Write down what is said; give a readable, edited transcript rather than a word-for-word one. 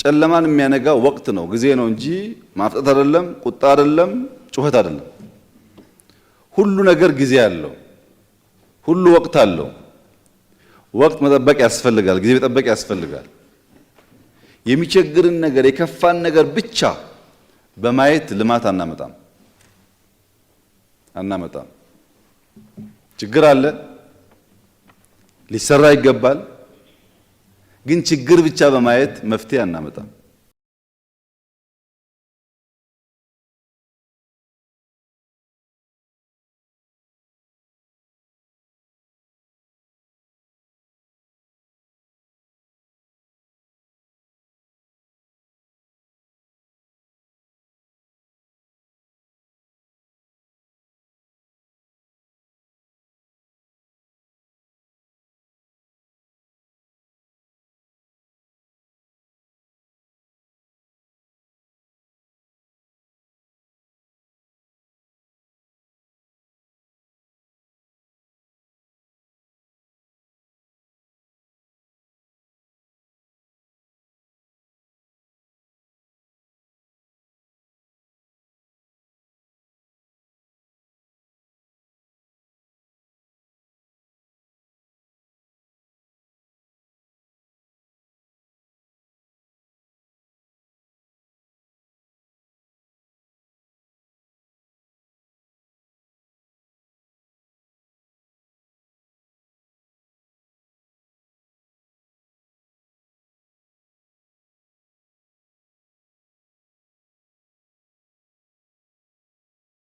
ጨለማን የሚያነጋ ወቅት ነው፣ ጊዜ ነው እንጂ ማፍጠት አይደለም፣ ቁጣ አይደለም፣ ጩኸት አይደለም። ሁሉ ነገር ጊዜ አለው። ሁሉ ወቅት አለው። ወቅት መጠበቅ ያስፈልጋል፣ ጊዜ መጠበቅ ያስፈልጋል። የሚቸግርን ነገር የከፋን ነገር ብቻ በማየት ልማት አናመጣም። ችግር አለ፣ ሊሰራ ይገባል። ግን ችግር ብቻ በማየት መፍትሄ አናመጣም።